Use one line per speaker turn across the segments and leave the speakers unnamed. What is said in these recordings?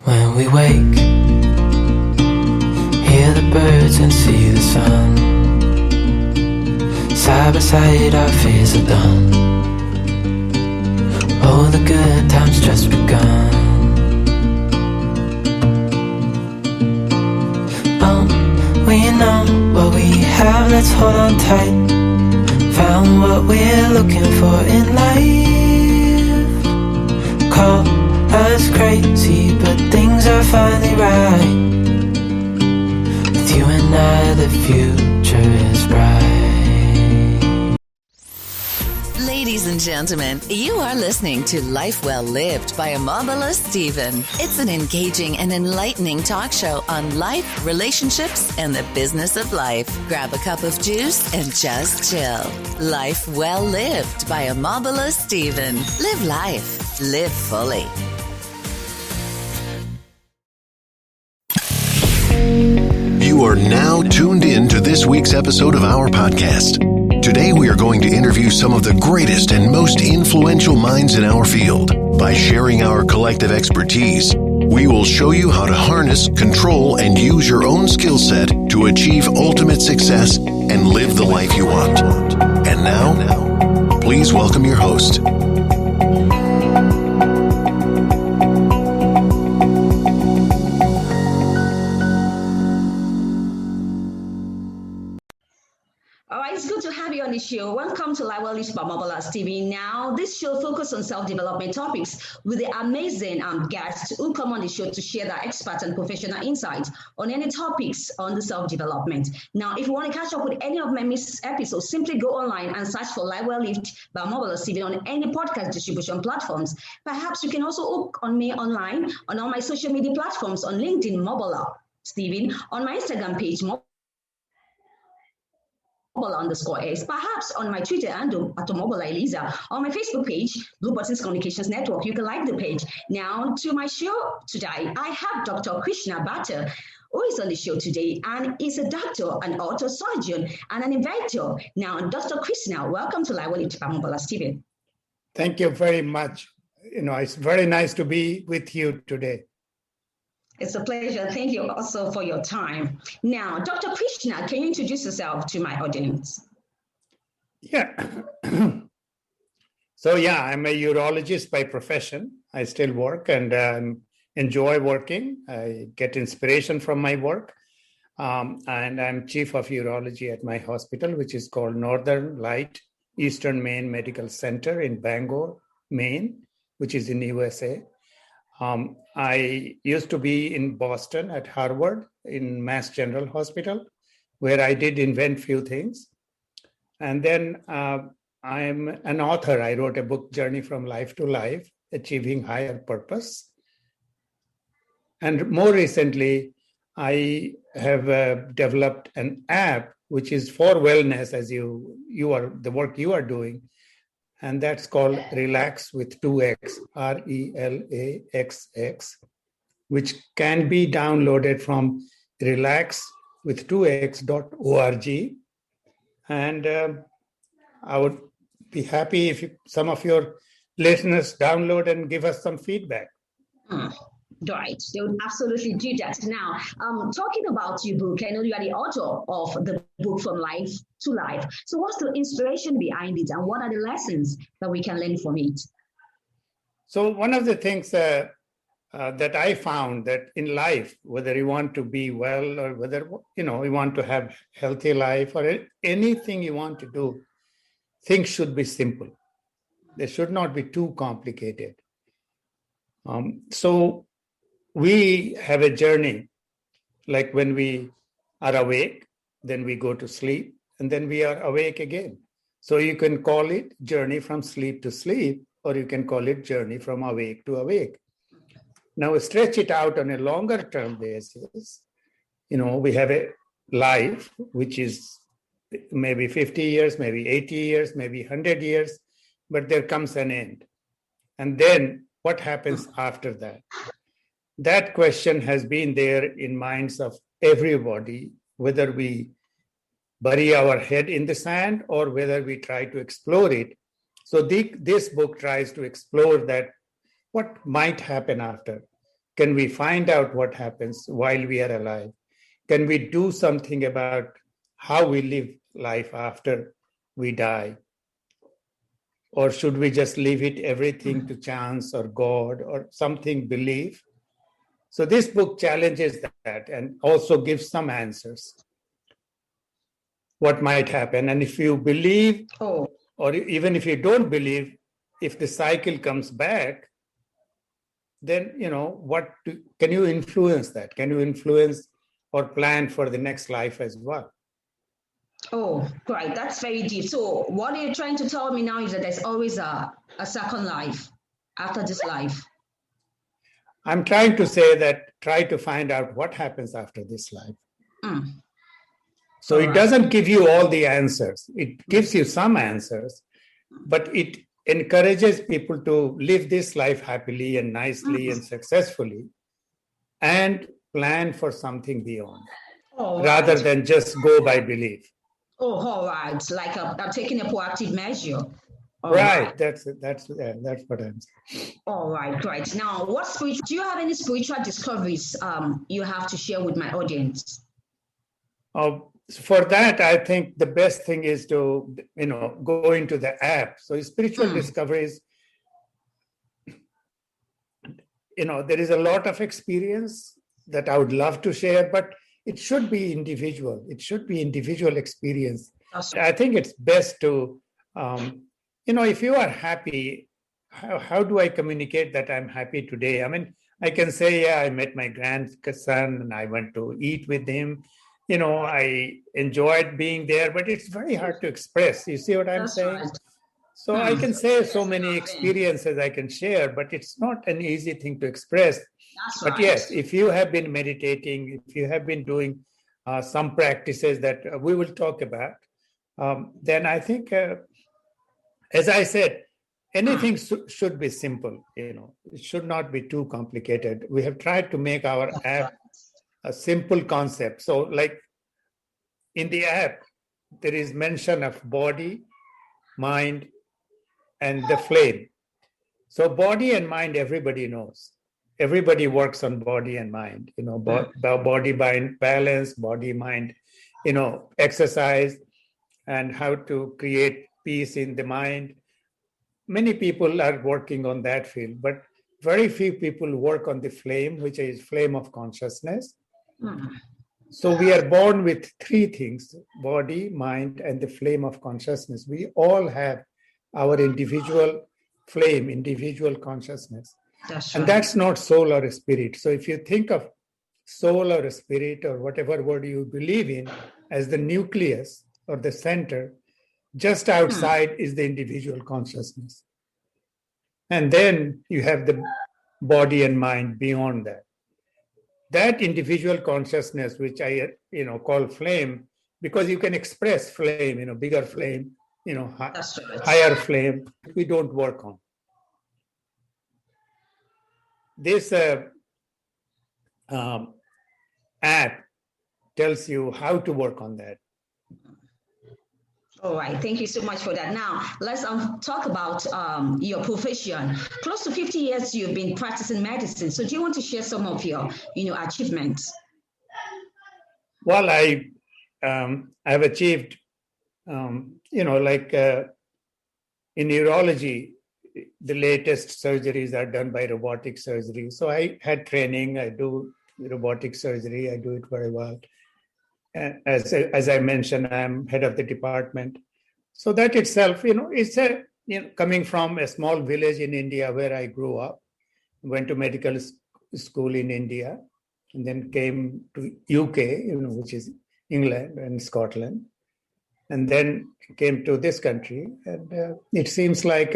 When we wake, hear the birds and see the sun. Side by side our fears are done. Oh, the good times just begun. We know what we have, let's hold on tight. Found what we're looking for in life. Call us crazy, but things are finally right. With you and I, the future is bright.
Ladies and gentlemen, you are listening to Life Well Lived by Omobola Stephen. It's an engaging and enlightening talk show on life, relationships, and the business of life. Grab a cup of juice and just chill. Life Well Lived by Omobola Stephen. Live life. Live fully.
You are now tuned in to this week's episode of our podcast. Today, we are going to interview some of the greatest and most influential minds in our field. By sharing our collective expertise, we will show you how to harness, control, and use your own skill set to achieve ultimate success and live the life you want. And now, please welcome your host.
On the show. Welcome to Life Well Lived by Omobola Stephen. Now, this show focuses on self-development topics with the amazing guests who come on the show to share their expert and professional insights on any topics on the self-development. Now, if you want to catch up with any of my missed episodes, simply go online and search for Life Well Lived by Omobola Stephen on any podcast distribution platforms. Perhaps you can also hook on me online on all my social media platforms on LinkedIn, Omobola Stephen, on my Instagram page, Omobola_S, perhaps on my Twitter handle at Omobola Eliza, on my Facebook page, Blue Buttons Communications Network. You can like the page. Now, to my show today, I have Dr. Krishna Bhatta, who is on the show today, and is a doctor, an auto surgeon, and an inventor. Now, Dr. Krishna, welcome to Life Well Lived by Omobola Stephen.
Thank you very much. It's very nice to be with you today.
It's a pleasure. Thank you also for your time. Now, Dr. Krishna, can you introduce yourself to my audience?
Yeah. I'm a urologist by profession. I still work and enjoy working. I get inspiration from my work. And I'm chief of urology at my hospital, which is called Northern Light Eastern Maine Medical Center in Bangor, Maine, which is in USA. I used to be in Boston at Harvard in Mass General Hospital, where I did invent few things. And then I'm an author. I wrote a book, Journey from Life to Life, Achieving Higher Purpose. And more recently, I have developed an app, which is for wellness, as you are, the work you are doing. And that's called Relax with 2X, RELAXX, which can be downloaded from relaxwith2x.org. And I would be happy if some of your listeners download and give us some feedback.
Right, they would absolutely do that. Now, talking about your book, I know you are the author of the book From Life to Life. So what's the inspiration behind it and what are the lessons that we can learn from it?
So one of the things that I found that in life, whether you want to be well or whether, you want to have healthy life or anything you want to do, things should be simple. They should not be too complicated. So we have a journey, like when we are awake, then we go to sleep, and then we are awake again. So you can call it journey from sleep to sleep, or you can call it journey from awake to awake. Now stretch it out on a longer term basis. We have a life, which is maybe 50 years, maybe 80 years, maybe 100 years, but there comes an end. And then what happens after that? That question has been there in minds of everybody, whether we bury our head in the sand or whether we try to explore it. So this book tries to explore that, what might happen after. Can we find out what happens while we are alive? Can we do something about how we live life after we die? Or should we just leave it everything to chance or God or something belief? So this book challenges that and also gives some answers. What might happen? And if you believe, or even if you don't believe, if the cycle comes back, then, can you influence that? Can you influence or plan for the next life as well?
Oh, right. That's very deep. So what you're trying to tell me now is that there's always a second life after this life.
I'm trying to say that try to find out what happens after this life. So it doesn't give you all the answers. It gives you some answers, but it encourages people to live this life happily and nicely and successfully and plan for something beyond rather than just go by belief.
Oh, all right. Like I'm taking a proactive measure.
Right. That's what I'm saying.
All right, right. Now, do you have any spiritual discoveries you have to share with my audience?
For that, I think the best thing is to, go into the app. So spiritual discoveries, there is a lot of experience that I would love to share, but it should be individual. It should be individual experience. I think it's best to, if you are happy, how do I communicate that I'm happy today? I mean, I can say, yeah, I met my grandson and I went to eat with him. I enjoyed being there, but it's very hard to express. You see what I'm saying? Right. So I can say so many experiences I can share, but it's not an easy thing to express. But yes, if you have been meditating, if you have been doing some practices that we will talk about, then I think, as I said, anything should be simple. It should not be too complicated. We have tried to make our app a simple concept. So like in the app, there is mention of body, mind, and the flame. So body and mind, everybody knows. Everybody works on body and mind, body mind balance, body mind, exercise, and how to create peace in the mind. Many people are working on that field, but very few people work on the flame, which is flame of consciousness. So we are born with three things: body, mind, and the flame of consciousness. We all have our individual flame, individual consciousness. And that's not soul or spirit. So if you think of soul or spirit or whatever word you believe in as the nucleus or the center, just outside is the individual consciousness. And then you have the body and mind beyond that. That individual consciousness, which I call flame, because you can express flame, bigger flame, higher flame, we don't work on. This app tells you how to work on that.
All right, thank you so much for that. Now, let's talk about your profession. Close to 50 years you've been practicing medicine. So do you want to share some of your, achievements?
Well, I've achieved, in urology, the latest surgeries are done by robotic surgery. So I had training. I do robotic surgery. I do it very well. And as I mentioned, I'm head of the department. So that itself, it's coming from a small village in India where I grew up, went to medical school in India, and then came to UK, which is England and Scotland, and then came to this country. And it seems like,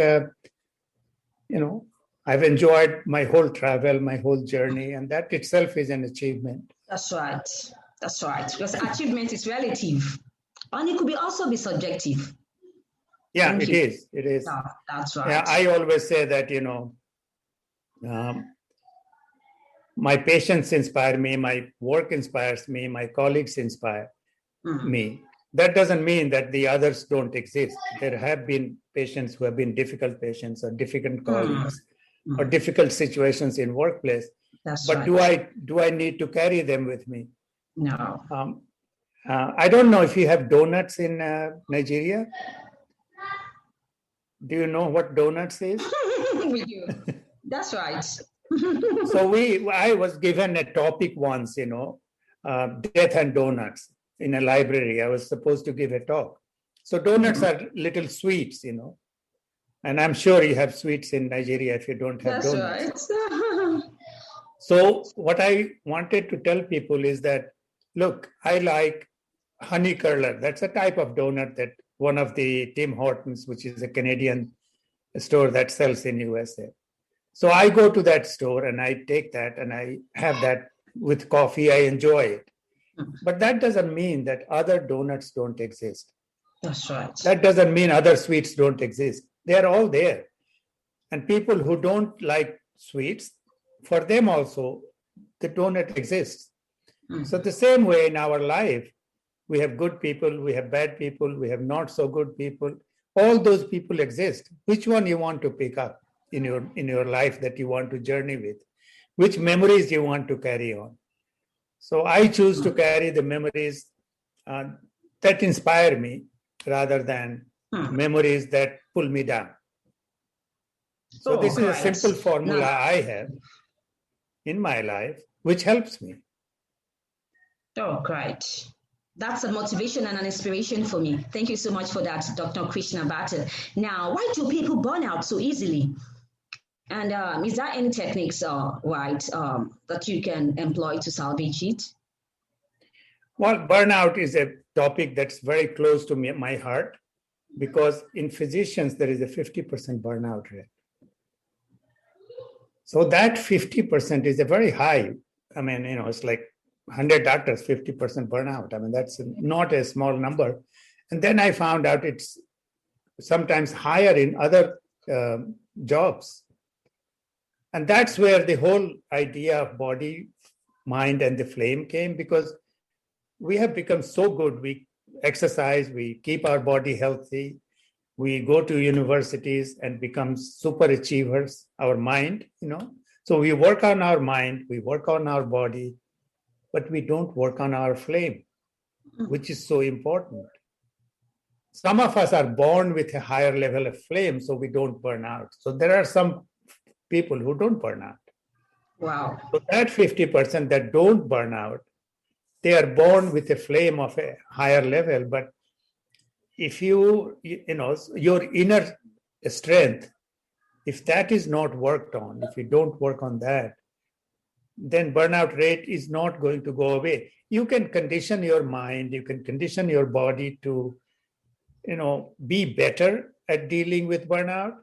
I've enjoyed my whole travel, my whole journey, and that itself is an achievement.
That's right. That's right. Because achievement is relative, and it could also be subjective.
Yeah, it is. It is.
Yeah, that's right.
Yeah, I always say that, my patients inspire me, my work inspires me, my colleagues inspire me. That doesn't mean that the others don't exist. There have been patients who have been difficult patients or difficult colleagues or difficult situations in workplace. But
right.
do I need to carry them with me?
No.
I don't know if you have donuts in Nigeria. Do you know what donuts is?
We do. That's right.
So I was given a topic once, death and donuts in a library. I was supposed to give a talk. So donuts are little sweets, and I'm sure you have sweets in Nigeria if you don't have
That's
donuts.
right.
So what I wanted to tell people is that, look, I like honey curler. That's a type of donut that one of the Tim Hortons, which is a Canadian store that sells in USA. So I go to that store and I take that and I have that with coffee. I enjoy it. But that doesn't mean that other donuts don't exist.
That's right.
That doesn't mean other sweets don't exist. They're all there. And people who don't like sweets, for them also, the donut exists. So the same way in our life, we have good people, we have bad people, we have not so good people. All those people exist. Which one you want to pick up in your life that you want to journey with? Which memories you want to carry on? So I choose to carry the memories that inspire me rather than memories that pull me down. So this is a simple formula I have in my life, which helps me.
Oh, great. That's a motivation and an inspiration for me. Thank you so much for that, Dr. Krishna Bhatta. Now, why do people burn out so easily? And is there any techniques, that you can employ to salvage it?
Well, burnout is a topic that's very close to my heart because in physicians, there is a 50% burnout rate. So that 50% is a very high. I mean, it's like 100 doctors, 50% burnout. I mean, that's not a small number. And then I found out it's sometimes higher in other jobs. And that's where the whole idea of body, mind, and the flame came, because we have become so good. We exercise, we keep our body healthy, we go to universities and become super achievers, our mind, So we work on our mind, we work on our body, but we don't work on our flame, which is so important. Some of us are born with a higher level of flame, so we don't burn out. So there are some people who don't burn out.
Wow.
So that 50% that don't burn out, they are born with a flame of a higher level. But if your inner strength, if that is not worked on, if you don't work on that, then burnout rate is not going to go away. You can condition your mind, you can condition your body to, be better at dealing with burnout.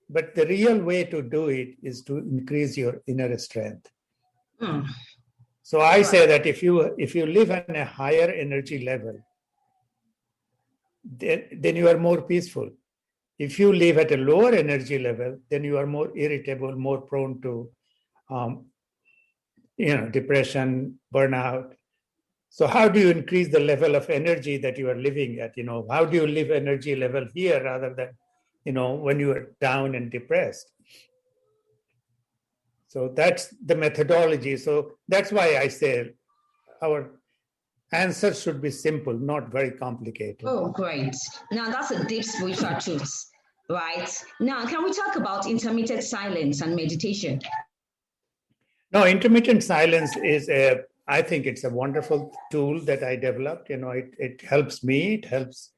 But the real way to do it is to increase your inner strength. So I say that if you live on a higher energy level, then you are more peaceful. If you live at a lower energy level, then you are more irritable, more prone to depression, burnout. So how do you increase the level of energy that you are living at? How do you live energy level here rather than, when you are down and depressed? So that's the methodology. So that's why I say our answer should be simple, not very complicated.
Oh, great. Now that's a deep spiritual truth, right? Now, can we talk about intermittent silence and meditation?
No, intermittent silence is I think it's a wonderful tool that I developed. It helps me, it helps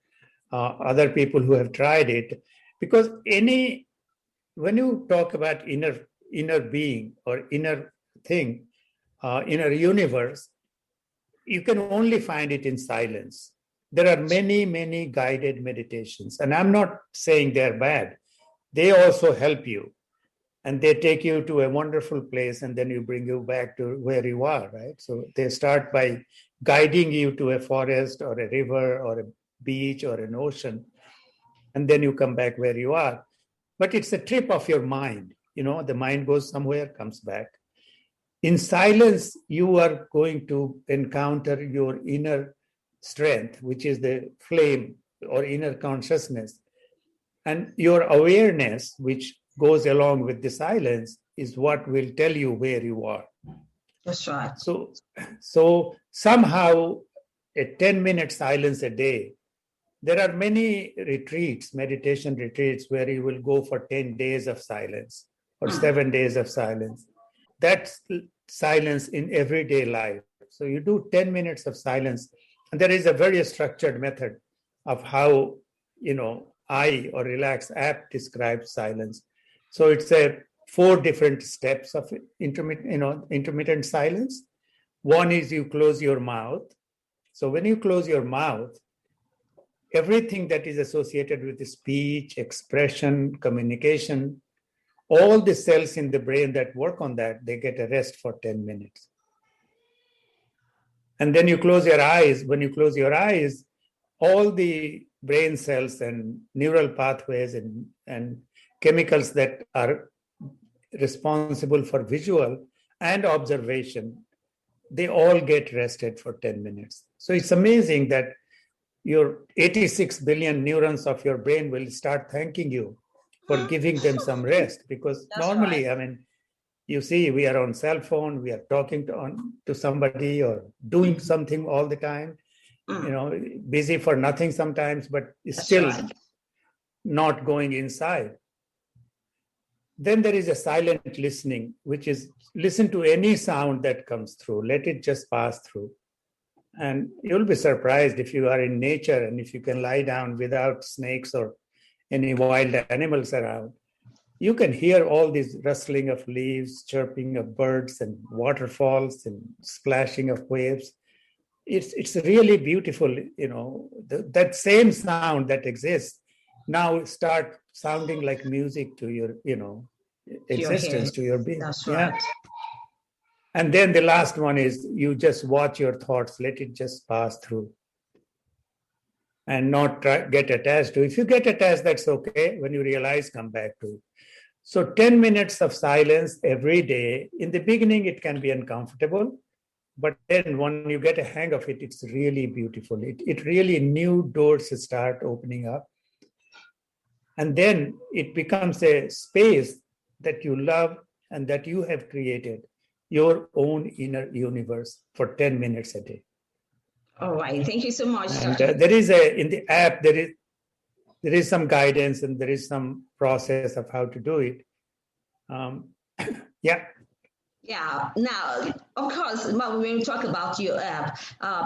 other people who have tried it. Because when you talk about inner being or inner thing, inner universe, you can only find it in silence. There are many, many guided meditations, and I'm not saying they're bad. They also help you, and they take you to a wonderful place, and then you bring you back to where you are, right? So they start by guiding you to a forest or a river or a beach or an ocean, and then you come back where you are. But it's a trip of your mind. The mind goes somewhere, comes back. In silence, you are going to encounter your inner strength, which is the flame or inner consciousness. And your awareness, which goes along with the silence, is what will tell you where you are.
That's right.
So somehow a 10-minute silence a day. There are many retreats, meditation retreats, where you will go for 10 days of silence or 7 days of silence. That's silence in everyday life. So you do 10 minutes of silence. And there is a very structured method of how, I or Relax app describes silence. So it's 4 different steps of intermittent silence. One is you close your mouth. So when you close your mouth, everything that is associated with the speech, expression, communication, all the cells in the brain that work on that, they get a rest for 10 minutes. And then you close your eyes. When you close your eyes, all the brain cells and neural pathways and chemicals that are responsible for visual and observation, they all get rested for 10 minutes. So it's amazing that your 86 billion neurons of your brain will start thanking you for giving them some rest. Because
That's
normally,
right.
you see, we are on cell phone, we are talking to somebody or doing something all the time, busy for nothing sometimes, but still not going inside. Then there is a silent listening, which is listen to any sound that comes through, let it just pass through. And you'll be surprised if you are in nature and if you can lie down without snakes or any wild animals around. You can hear all this rustling of leaves, chirping of birds and waterfalls and splashing of waves. It's really beautiful, that same sound that exists now start sounding like music to your, existence, to your being.
That's right.
Yeah. And then the last one is you just watch your thoughts, let it just pass through and not get attached to. If you get attached, that's okay. When you realize, come back to it. So 10 minutes of silence every day. In the beginning, it can be uncomfortable, but then when you get a hang of it, it's really beautiful. It really, new doors start opening up. And then it becomes a space that you love and that you have created, your own inner universe for 10 minutes a day.
All right. Thank you so much.
And there is in the app, there is some guidance and there is some process of how to do it. Yeah.
Yeah. Now, of course, when we talk about your app,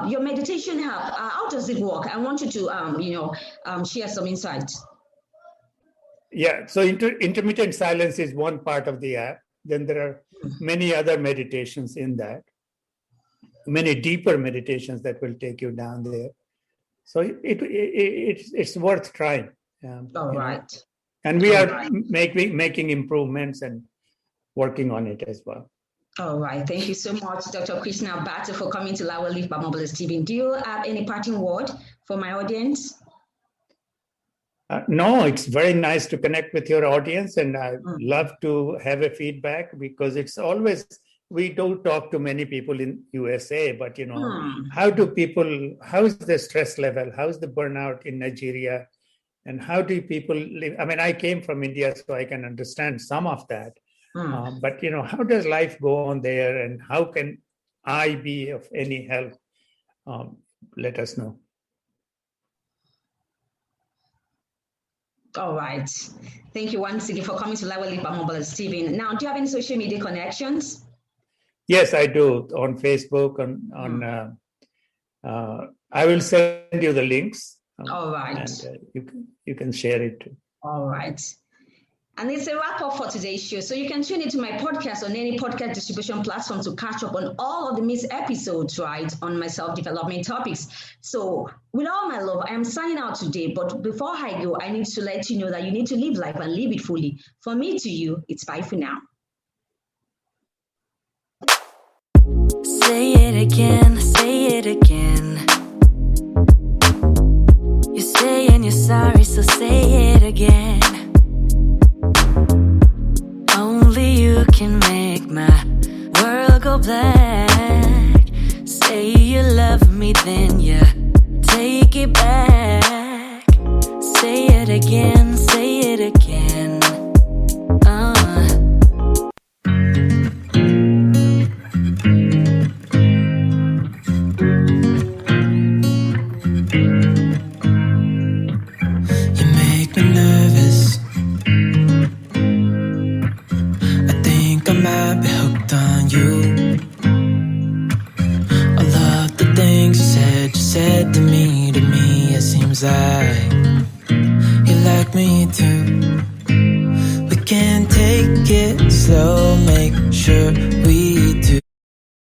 your meditation app, how does it work? I want you to, share some insights.
Yeah. So intermittent silence is one part of the app. Then there are many other meditations in that, many deeper meditations that will take you down there. So it's worth trying.
All right.
And we are making improvements and working on it as well.
All right. Thank you so much, Dr. Krishna Bhatta, for coming to Live Well Lived by Omobola Stephen. Do you have any parting word for my audience?
No, it's very nice to connect with your audience, and I love to have a feedback because it's always, we don't talk to many people in USA, but how is the stress level? How's the burnout in Nigeria? And how do people live? I mean, I came from India, so I can understand some of that. But, how does life go on there and how can I be of any help? Let us know.
All right. Thank you once again for coming to Live Well Lived by Omobola Stephen. Now, do you have any social media connections?
Yes, I do. On Facebook, I will send you the links.
All right.
And you can share it too.
All right. And it's a wrap up for today's show. So you can tune into my podcast on any podcast distribution platform to catch up on all of the missed episodes, right, on my self-development topics. So with all my love, I am signing out today. But before I go, I need to let you know that you need to live life and live it fully. For me to you, it's bye for now.
Say it again, say it again. You're saying you're sorry, so say it again. Only you can make my world go black. Say you love me, then you take it back. Say it again, say it again. All of the things you said to me, it seems like you like me too. We can take it slow, make sure we